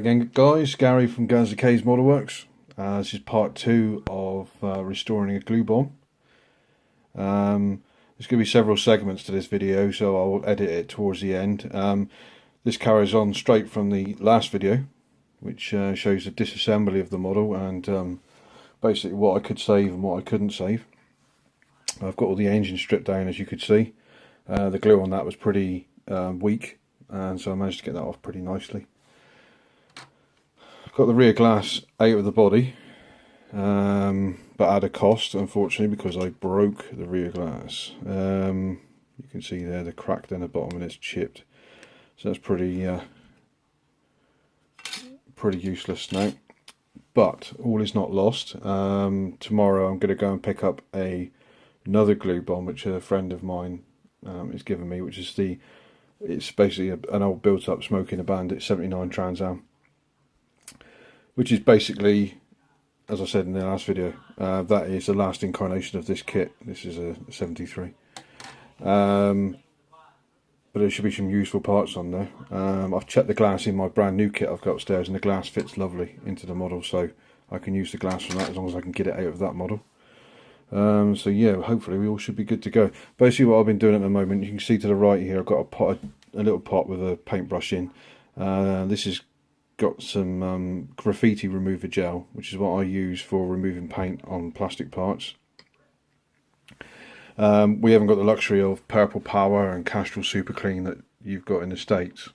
again, guys. Gary from Guns and K's Model Works. This is part 2 of restoring a glue bomb. There's going to be several segments to this video, so I'll edit it towards the end. This carries on straight from the last video, which shows the disassembly of the model and basically what I could save and what I couldn't save. I've got all the engine stripped down, as you could see. The glue on that was pretty weak, and so I managed to get that off pretty nicely. Got the rear glass out of the body, but at a cost, unfortunately, because I broke the rear glass. You can see there the crack down the bottom and it's chipped, so that's pretty useless now. But all is not lost. Tomorrow I'm going to go and pick up another glue bomb which a friend of mine has given me, which is it's basically an old built-up Smoking a Bandit 79 Trans Am, which is basically, as I said in the last video, that is the last incarnation of this kit. This is a 73. But there should be some useful parts on there. I've checked the glass in my brand new kit I've got upstairs, and the glass fits lovely into the model, so I can use the glass from that as long as I can get it out of that model. So yeah, hopefully we all should be good to go. Basically what I've been doing at the moment, you can see to the right here, I've got a little pot with a paintbrush in. This has got some graffiti remover gel, which is what I use for removing paint on plastic parts. We haven't got the luxury of Purple Power and Castrol Super Clean that you've got in the States,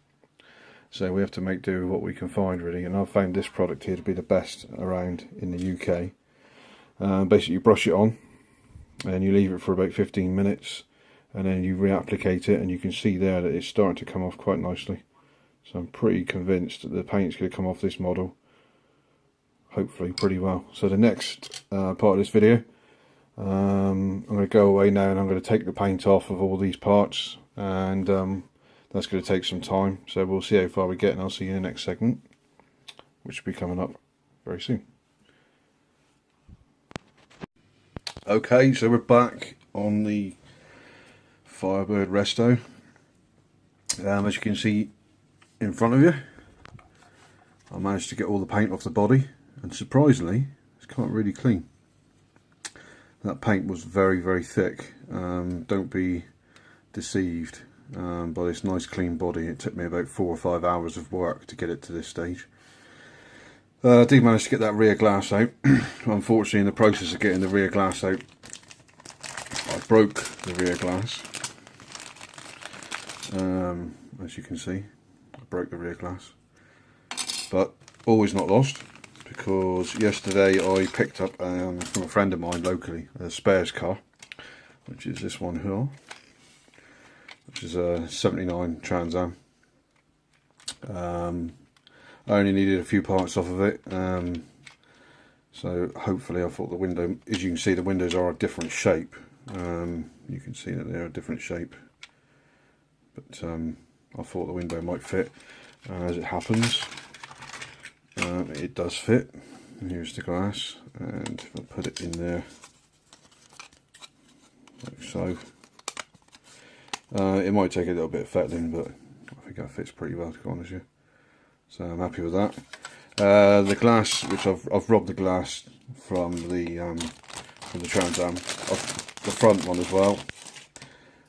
so we have to make do with what we can find, really. And I've found this product here to be the best around in the UK. Basically you brush it on and you leave it for about 15 minutes, and then you reapplicate it, and you can see there that it's starting to come off quite nicely. So I'm pretty convinced that the paint's going to come off this model, hopefully pretty well. So the next part of this video, I'm going to go away now and I'm going to take the paint off of all these parts, and that's going to take some time. So we'll see how far we get, and I'll see you in the next segment, which will be coming up very soon. Okay, so we're back on the Firebird Resto. As you can see in front of you, I managed to get all the paint off the body, and surprisingly it's come up really clean. That paint was very, very thick. Don't be deceived by this nice clean body. It took me about 4 or 5 hours of work to get it to this stage. I did manage to get that rear glass out. Unfortunately, in the process of getting the rear glass out, I broke the rear glass. As you can see, I broke the rear glass. But all is not lost, because yesterday I picked up from a friend of mine locally a spares car, which is this one here, which is a 79 Trans Am. I only needed a few parts off of it, so hopefully, I thought the window, as you can see, the windows are a different shape. You can see that they're a different shape, but I thought the window might fit. As it happens, it does fit. And here's the glass, and if I put it in there like so, it might take a little bit of fettling, but I think that fits pretty well, to be honest with you. So I'm happy with that. The glass, which I've robbed the glass from the Trans Am, the front one as well.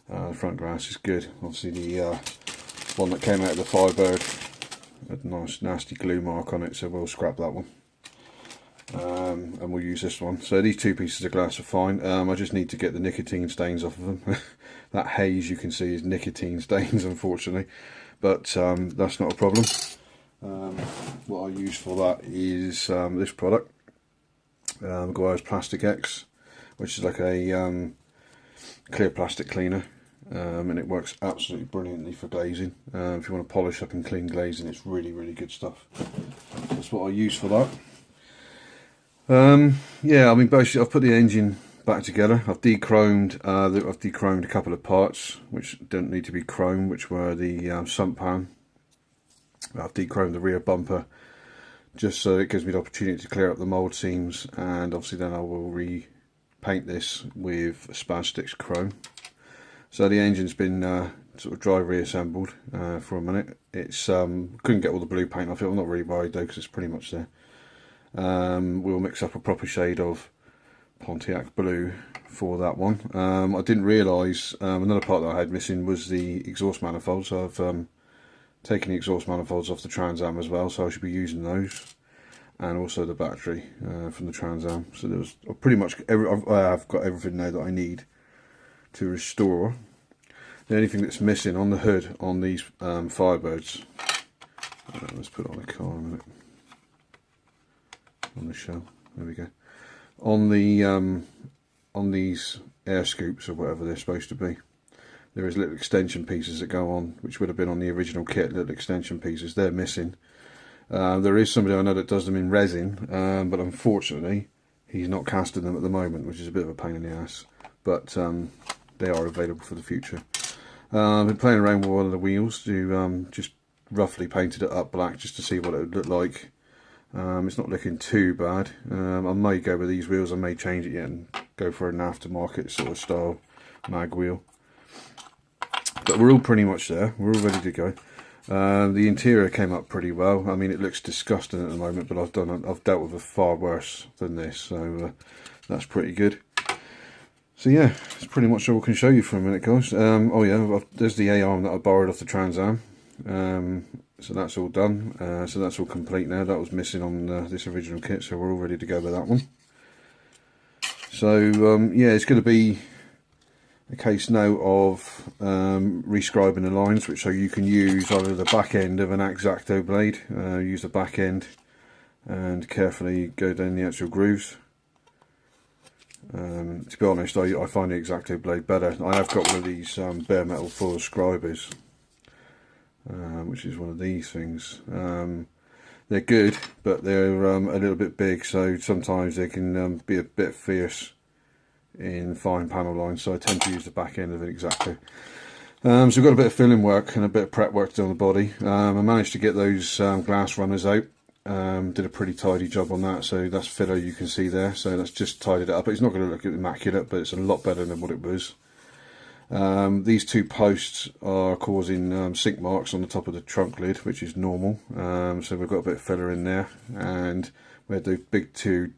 The front glass is good. Obviously the one that came out of the Firebird had a nice nasty glue mark on it, so we'll scrap that one. And we'll use this one. So these two pieces of glass are fine. I just need to get the nicotine stains off of them. That haze you can see is nicotine stains, unfortunately, but that's not a problem. What I use for that is this product, Goyard's Plastic X, which is like a clear plastic cleaner, and it works absolutely brilliantly for glazing. If you want to polish up and clean glazing, it's really, really good stuff. That's what I use for that. Yeah, I mean, basically I've put the engine back together. I've dechromed a couple of parts which don't need to be chromed, which were the sump pan. I've dechromed the rear bumper just so it gives me the opportunity to clear up the mould seams, and obviously then I will repaint this with Spaz Sticks Chrome. So the engine's been sort of dry reassembled for a minute. It's couldn't get all the blue paint off it. I'm not really worried though because it's pretty much there. We'll mix up a proper shade of Pontiac blue for that one. I didn't realise another part that I had missing was the exhaust manifolds. So I've taken the exhaust manifolds off the Trans Am as well, so I should be using those, and also the battery from the Trans Am. So there was pretty much I've got everything now that I need to restore. The only thing that's missing on the hood on these Firebirds, let's put it on the car in a minute, on the shell, there we go, on the on these air scoops or whatever they're supposed to be, there is little extension pieces that go on, which would have been on the original kit. Little extension pieces, they're missing. There is somebody I know that does them in resin, but unfortunately he's not casting them at the moment, which is a bit of a pain in the ass, but they are available for the future. I've been playing around with one of the wheels to just roughly painted it up black just to see what it would look like. It's not looking too bad. I may go with these wheels, I may change it yet and go for an aftermarket sort of style mag wheel. But we're all pretty much there, we're all ready to go. The interior came up pretty well. I mean, it looks disgusting at the moment, but I've dealt with it far worse than this, so that's pretty good. So yeah, that's pretty much all I can show you for a minute, guys. Oh yeah, there's the A-arm that I borrowed off the Trans Am. So that's all done. So that's all complete now. That was missing on this original kit, so we're all ready to go with that one. So yeah, it's going to be a case now of rescribing the lines, which so you can use either the back end of an X-Acto blade, use the back end and carefully go down the actual grooves. To be honest, I find the X-Acto blade better. I have got one of these bare metal full scribers, which is one of these things. They're good, but they're a little bit big, so sometimes they can be a bit fierce in fine panel lines, so I tend to use the back end of an X-Acto. So we've got a bit of filling work and a bit of prep work to do on the body. I managed to get those glass runners out. Did a pretty tidy job on that, so that's filler you can see there, so that's just tidied it up. It's not going to look immaculate, but it's a lot better than what it was. These two posts are causing sink marks on the top of the trunk lid, which is normal, so we've got a bit of filler in there, and we had the big two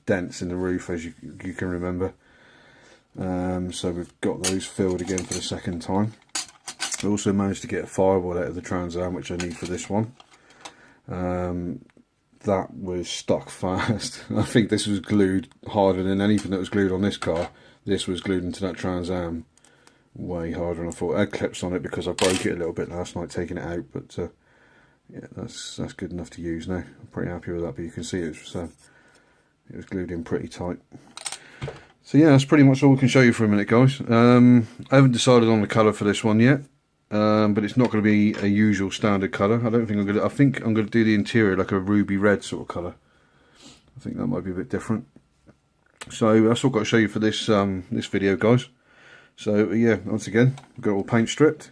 dents in the roof, as you can remember. So we've got those filled again for the second time. I also managed to get a firewall out of the Trans Am, which I need for this one. That was stuck fast. I think this was glued harder than anything that was glued on this car. This was glued into that Trans Am way harder than I thought. I had clips on it because I broke it a little bit last night taking it out, but yeah, that's good enough to use now. I'm pretty happy with that, but you can see it was glued in pretty tight. So yeah, that's pretty much all we can show you for a minute, guys. I haven't decided on the colour for this one yet. But it's not going to be a usual standard colour. I think I'm going to do the interior like a ruby red sort of colour. I think that might be a bit different. So that's all I've got to show you for this this video, guys. So yeah, once again, we've got it all paint stripped.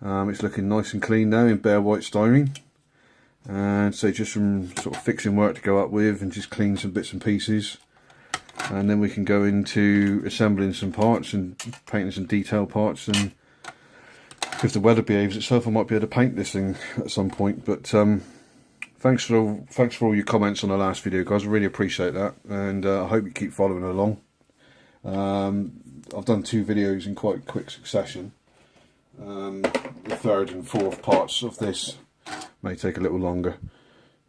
It's looking nice and clean now in bare white styrene. And so just some sort of fixing work to go up with and just clean some bits and pieces. And then we can go into assembling some parts and painting some detail parts, and if the weather behaves itself, I might be able to paint this thing at some point. But thanks for all your comments on the last video, guys. I really appreciate that, and I hope you keep following along. I've done 2 videos in quite quick succession. The third and fourth parts of this may take a little longer.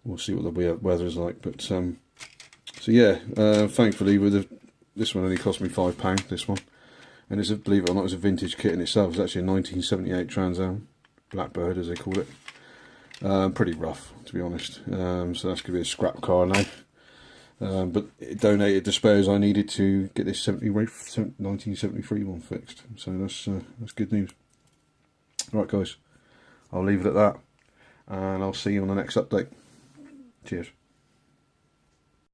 We'll see what the weather is like. But so yeah, thankfully this one only cost me £5. This one. And it's believe it or not, it's a vintage kit in itself. It's actually a 1978 Trans Am Blackbird, as they call it. Pretty rough, to be honest. So that's going to be a scrap car now. But it donated the spares I needed to get this 1973 one fixed. So that's good news. Alright, guys, I'll leave it at that, and I'll see you on the next update. Cheers.